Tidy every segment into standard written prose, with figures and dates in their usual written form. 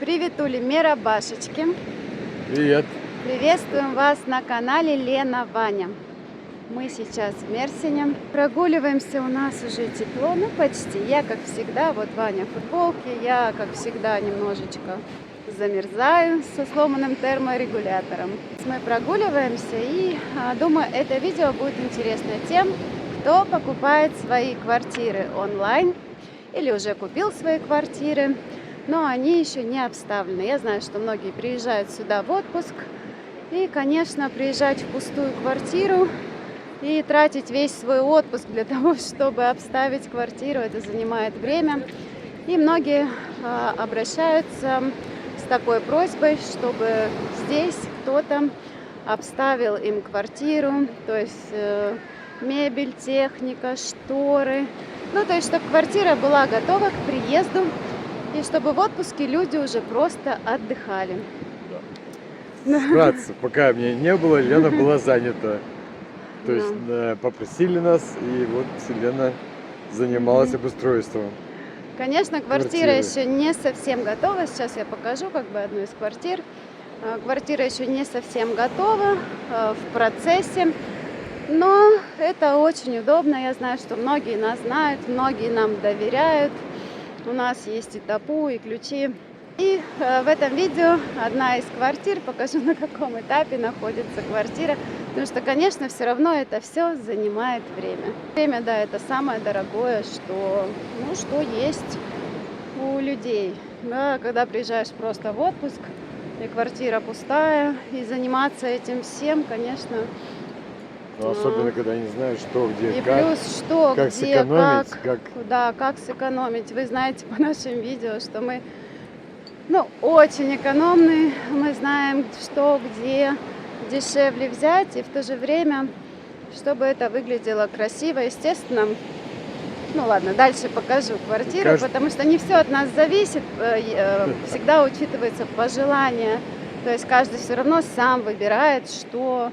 Приветули, Мерабашечки. Привет. Приветствуем вас на канале Лена Ваня. Мы сейчас в Мерсине. Прогуливаемся, у нас уже тепло, ну почти. Я, как всегда, вот Ваня в футболке, я, как всегда, немножечко замерзаю со сломанным терморегулятором. Мы прогуливаемся и думаю, это видео будет интересно тем, кто покупает свои квартиры онлайн или уже купил свои квартиры, но они еще не обставлены. Я знаю, что многие приезжают сюда в отпуск, и, конечно, приезжать в пустую квартиру и тратить весь свой отпуск для того, чтобы обставить квартиру, это занимает время. И многие обращаются с такой просьбой, чтобы здесь кто-то обставил им квартиру, то есть мебель, техника, шторы. Ну, то есть, чтобы квартира была готова к приезду, и чтобы в отпуске люди уже просто отдыхали. Вкратце, пока меня не было, Лена была занята. То есть попросили нас, и вот Лена занималась обустройством. Конечно, квартира еще не совсем готова. Сейчас я покажу как бы одну из квартир. Квартира еще не совсем готова, в процессе. Но это очень удобно. Я знаю, что многие нас знают, многие нам доверяют. У нас есть и ТАПУ, и ключи. И в этом видео одна из квартир. Покажу, на каком этапе находится квартира. Потому что, конечно, все равно это все занимает время. Время, да, это самое дорогое, что есть у людей. Да, когда приезжаешь просто в отпуск, и квартира пустая, и заниматься этим всем, конечно... Но особенно, когда не знаю, что, где, и как. плюс, что, как где, сэкономить, как сэкономить. Вы знаете по нашим видео, что мы очень экономные. Мы знаем, что, где дешевле взять, и в то же время, чтобы это выглядело красиво, естественно. Ну ладно, дальше покажу квартиру, потому что не все от нас зависит. Всегда учитывается пожелание. То есть каждый все равно сам выбирает, что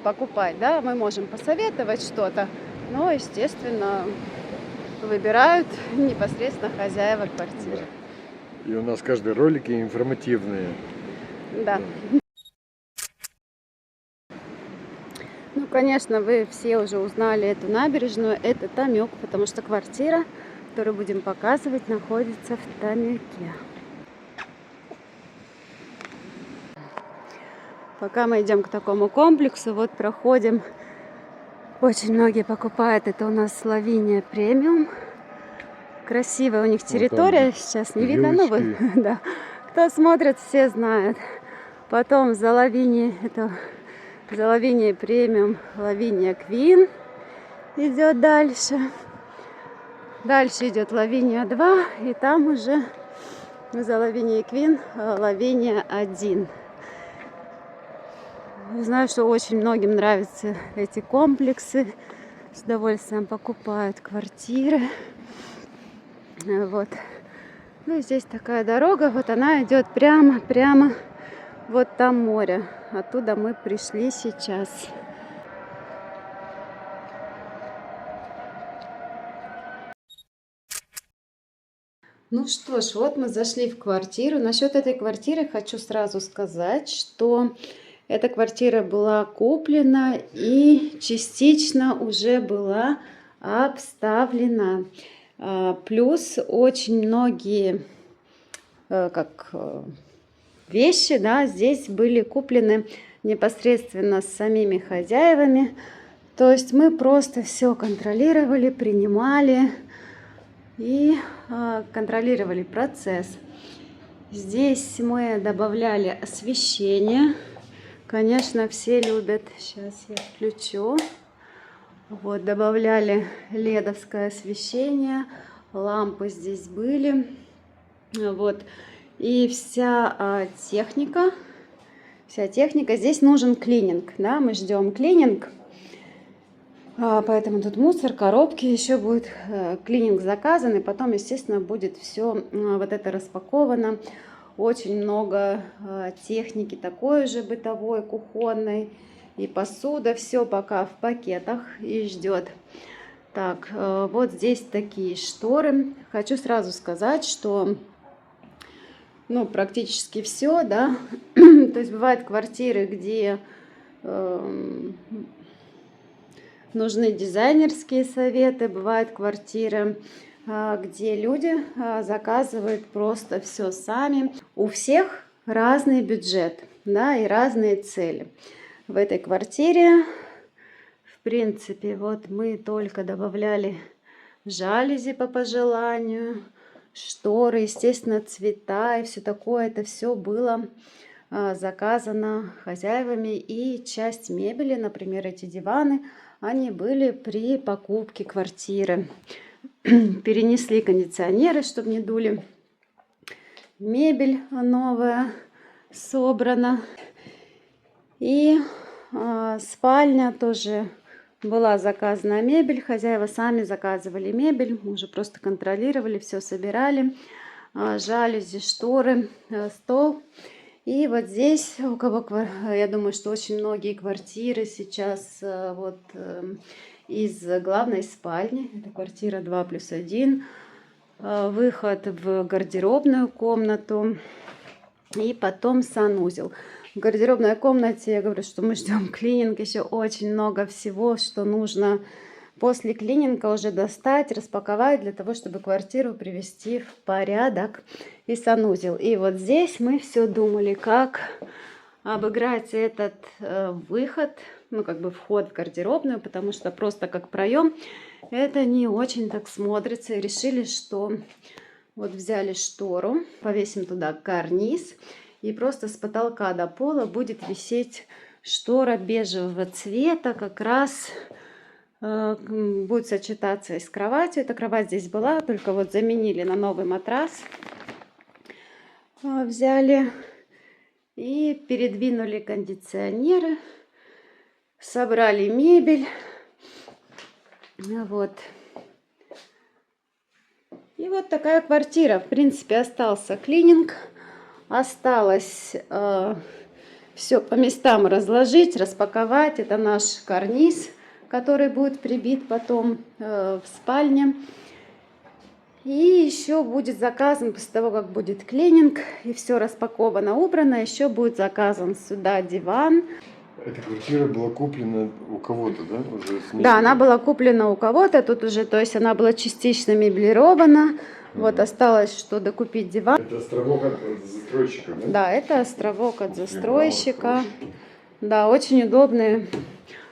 покупать, да, мы можем посоветовать что-то, но, естественно, выбирают непосредственно хозяева квартиры. И у нас каждый ролики информативные. Да. Ну, конечно, вы все уже узнали эту набережную, это Томёк, потому что квартира, которую будем показывать, находится в Томёке. Пока мы идем к такому комплексу, вот проходим. Очень многие покупают. Это у нас Лавиния премиум. Красивая у них территория. Сейчас не видно, но вы, да. Кто смотрит, все знают. Потом за Лавинией, это за Лавинией премиум, Лавиния Квин идет дальше. Дальше идет Лавиния 2, и там уже за Лавинией Квин Лавиния 1. Знаю, что очень многим нравятся эти комплексы. С удовольствием покупают квартиры. Вот. Ну и здесь такая дорога. Вот она идет прямо. Вот там море. Оттуда мы пришли сейчас. Ну что ж, вот мы зашли в квартиру. Насчет этой квартиры хочу сразу сказать, что эта квартира была куплена и частично уже была обставлена. Плюс очень многие вещи, да, здесь были куплены непосредственно с самими хозяевами. То есть мы просто все контролировали, принимали и контролировали процесс. Здесь мы добавляли освещение. Конечно, все любят. Сейчас я включу. Вот, добавляли ледовское освещение. Лампы здесь были. Вот. И вся техника. Здесь нужен клининг. Да? Мы ждем клининг. Поэтому тут мусор, коробки. Еще будет клининг заказан. И потом, естественно, будет все вот это распаковано. Очень много техники такой же бытовой, кухонной. И посуда. Все пока в пакетах и ждет. Так, вот здесь такие шторы. Хочу сразу сказать, что ну, практически все, да. То есть бывают квартиры, где нужны дизайнерские советы, бывают квартиры, где люди заказывают просто все сами. У всех разный бюджет, да, и разные цели. В этой квартире, в принципе, вот мы только добавляли жалюзи по пожеланию, шторы, естественно, цвета и все такое. Это все было заказано хозяевами. И часть мебели, например, эти диваны, они были при покупке квартиры. Перенесли кондиционеры, чтобы не дули. Мебель новая собрана. И спальня тоже была заказана мебель. Хозяева сами заказывали мебель. Мы уже просто контролировали, все собирали. Жалюзи, шторы, стол. И вот здесь, у кого, я думаю, что очень многие квартиры сейчас вот из главной спальни. Это квартира 2+1. Выход в гардеробную комнату. И потом санузел. В гардеробной комнате я говорю, что мы ждем клининг. Еще очень много всего, что нужно после клининга уже достать, распаковать для того, чтобы квартиру привести в порядок. И санузел. И вот здесь мы все думали, как обыграть этот выход, ну как бы вход в гардеробную, потому что просто как проем это не очень так смотрится. И решили, что вот взяли штору, повесим туда карниз, и просто с потолка до пола будет висеть штора бежевого цвета, как раз будет сочетаться и с кроватью. Эта кровать здесь была, только вот заменили на новый матрас. Взяли и передвинули кондиционеры, собрали мебель. Вот. И вот такая квартира. В принципе, остался клининг. Осталось все по местам разложить, распаковать. Это наш карниз, который будет прибит потом в спальне. И еще будет заказан, после того, как будет клининг, и все распаковано, убрано, еще будет заказан сюда диван. Эта квартира была куплена у кого-то, да? Уже да, она была куплена у кого-то, тут уже, то есть она была частично меблирована. Вот осталось, что докупить диван. Это островок от застройщика, да? Да, это островок от застройщика. Да, очень удобные,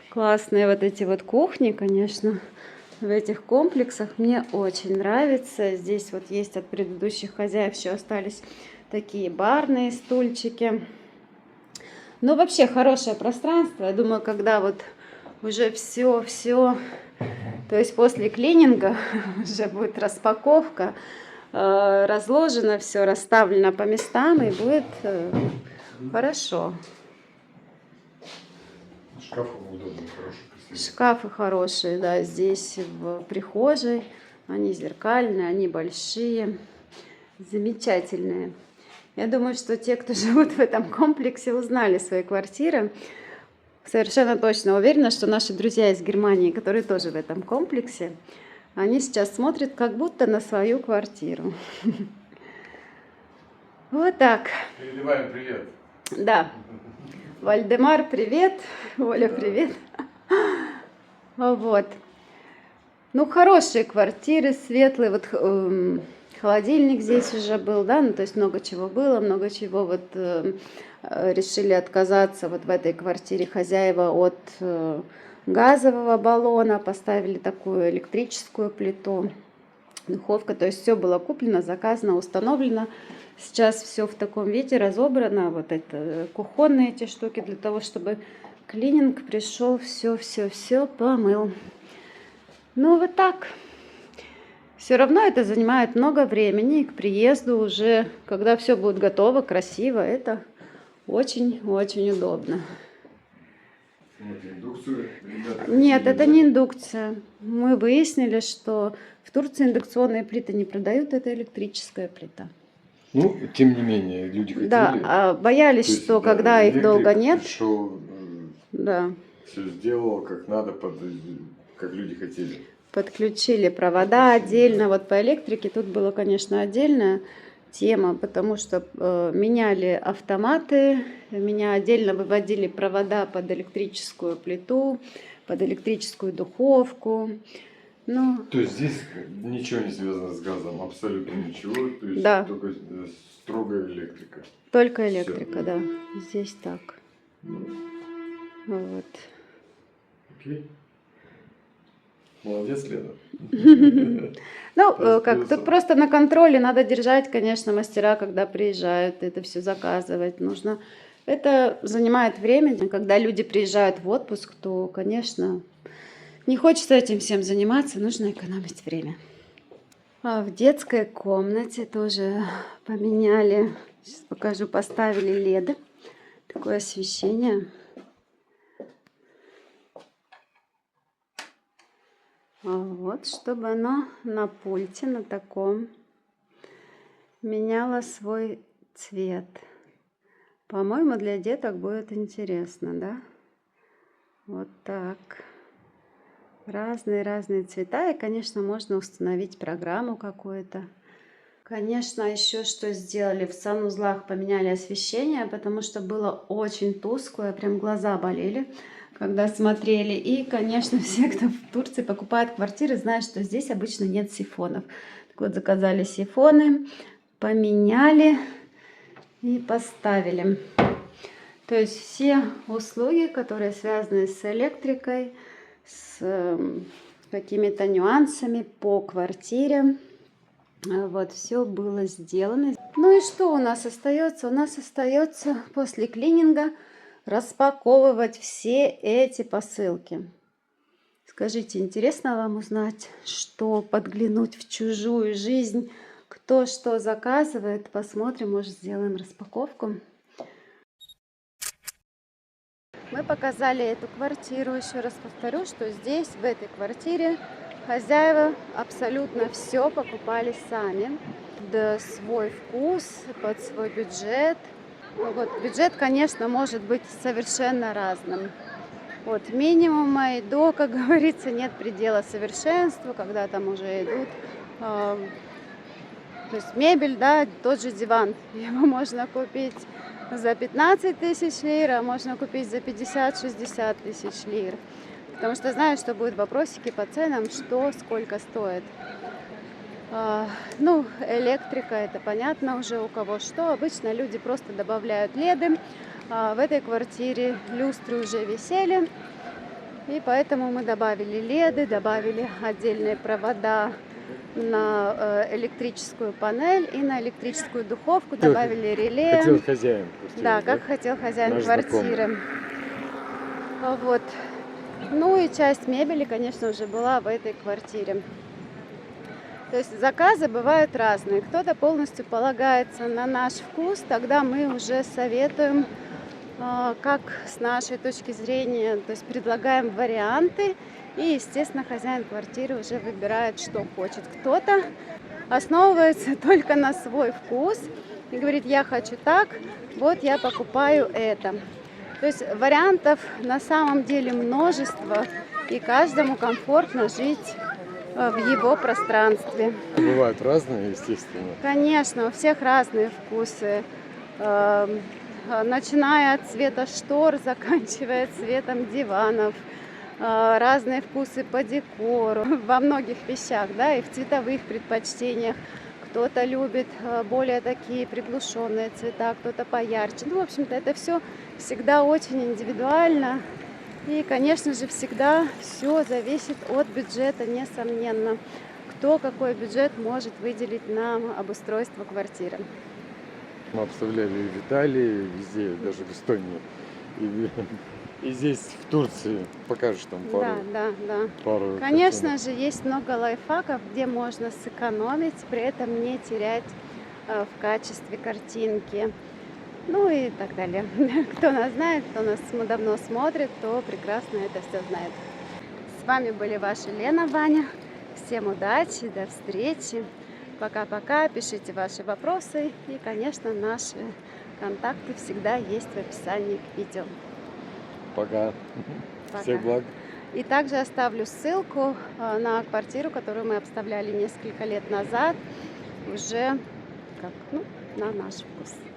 классные вот эти вот кухни, конечно. В этих комплексах мне очень нравится. Здесь вот есть от предыдущих хозяев еще остались такие барные стульчики. Ну, вообще хорошее пространство. Я думаю, когда вот уже все, то есть после клининга уже будет распаковка, разложено все, расставлено по местам, и будет хорошо. Шкафы удобные, хорошие, красивые. Шкафы хорошие, да, здесь в прихожей. Они зеркальные, они большие, замечательные. Я думаю, что те, кто живут в этом комплексе, узнали свои квартиры. Совершенно точно уверена, что наши друзья из Германии, которые тоже в этом комплексе, они сейчас смотрят как будто на свою квартиру. Вот так. Передаваем привет. Да. Вальдемар, привет. Оля, привет. Вот. Ну, хорошие квартиры, светлые. Вот холодильник здесь уже был, да, ну, то есть много чего было, много чего вот решили отказаться вот в этой квартире хозяева от газового баллона, поставили такую электрическую плиту, духовка, то есть все было куплено, заказано, установлено. Сейчас все в таком виде разобрано, вот это кухонные эти штуки, для того, чтобы клининг пришел, все помыл. Ну вот так. Все равно это занимает много времени, и к приезду уже, когда все будет готово, красиво, это очень-очень удобно. Нет, это не индукция. Мы выяснили, что в Турции индукционные плиты не продают, это электрическая плита. Ну, тем не менее, люди хотели. Да, боялись, есть, что да, когда их долго нет. Пришел, да. Все сделал как надо, как люди хотели. Подключили провода отдельно. Вот по электрике тут было, конечно, отдельно. тема, потому что меняли автоматы, меня отдельно выводили провода под электрическую плиту, под электрическую духовку. Ну, То есть здесь ничего не связано с газом, абсолютно ничего, то есть да, только строгая электрика. только Всё. электрика, да. Здесь так. Вот. Окей. Молодец, Лена. Ну, Плюс как, тут плюсом. просто на контроле надо держать, конечно, мастера, когда приезжают, это все заказывать нужно. Это занимает время. Когда люди приезжают в отпуск, то, конечно, не хочется этим всем заниматься, нужно экономить время. А в детской комнате тоже поменяли, сейчас покажу, поставили леды, такое освещение. Вот, чтобы оно на пульте, на таком, меняло свой цвет. По-моему, для деток будет интересно, да? Вот так. Разные цвета. И, конечно, можно установить программу какую-то. Конечно, еще что сделали, в санузлах поменяли освещение, потому что было очень тусклое, прям глаза болели, когда смотрели. И, конечно, все, кто в Турции покупает квартиры, знают, что здесь обычно нет сифонов. Так вот, заказали сифоны, поменяли и поставили. То есть все услуги, которые связаны с электрикой, с какими-то нюансами по квартире, вот, все было сделано. Ну и что у нас остается? У нас остается после клининга распаковывать все эти посылки. Скажите, интересно вам узнать, что подглянуть в чужую жизнь, кто что заказывает? Посмотрим, может, сделаем распаковку. Мы показали эту квартиру. Еще раз повторю, что здесь, в этой квартире, хозяева абсолютно все покупали сами. Да, свой вкус, под свой бюджет. Вот, бюджет, конечно, может быть совершенно разным. От минимума и до, как говорится, нет предела совершенству, когда там уже идут. То есть мебель, да, тот же диван, его можно купить за 15 тысяч лир, а можно купить за 50-60 тысяч лир. Потому что знаю, что будут вопросики по ценам, что, сколько стоит. Ну, электрика, это понятно уже у кого что. Обычно люди просто добавляют леды. В этой квартире люстры уже висели. И поэтому мы добавили леды, добавили отдельные провода на электрическую панель и на электрическую духовку, добавили реле. Хотел хозяин квартиры. Да, как хотел хозяин Наш квартиры. Вот. Ну и часть мебели, конечно, уже была в этой квартире. То есть заказы бывают разные. Кто-то полностью полагается на наш вкус, тогда мы уже советуем, как с нашей точки зрения, то есть предлагаем варианты. И, естественно, хозяин квартиры уже выбирает, что хочет. Кто-то основывается только на свой вкус и говорит, я хочу так, вот я покупаю это. То есть вариантов на самом деле множество, и каждому комфортно жить в его пространстве. Бывают разные, естественно. Конечно, у всех разные вкусы. Начиная от цвета штор, заканчивая цветом диванов. Разные вкусы по декору, во многих вещах, да, и в цветовых предпочтениях. Кто-то любит более такие приглушенные цвета, кто-то поярче. Ну, в общем-то, это все всегда очень индивидуально. И, конечно же, всегда все зависит от бюджета, несомненно. Кто какой бюджет может выделить на обустройство квартиры. Мы обставляли и в Италии, везде, даже в Эстонии. И здесь, в Турции, покажешь там пару. Конечно же, есть много лайфхаков, где можно сэкономить, при этом не терять в качестве картинки. Ну и так далее. Кто нас знает, кто нас давно смотрит, то прекрасно это все знает. С вами были ваши Лена, Ваня. Всем удачи, до встречи. Пока-пока. Пишите ваши вопросы. И, конечно, наши контакты всегда есть в описании к видео. Пока. Всех благ. И также оставлю ссылку на квартиру, которую мы обставляли несколько лет назад. Уже как, ну, на наш вкус.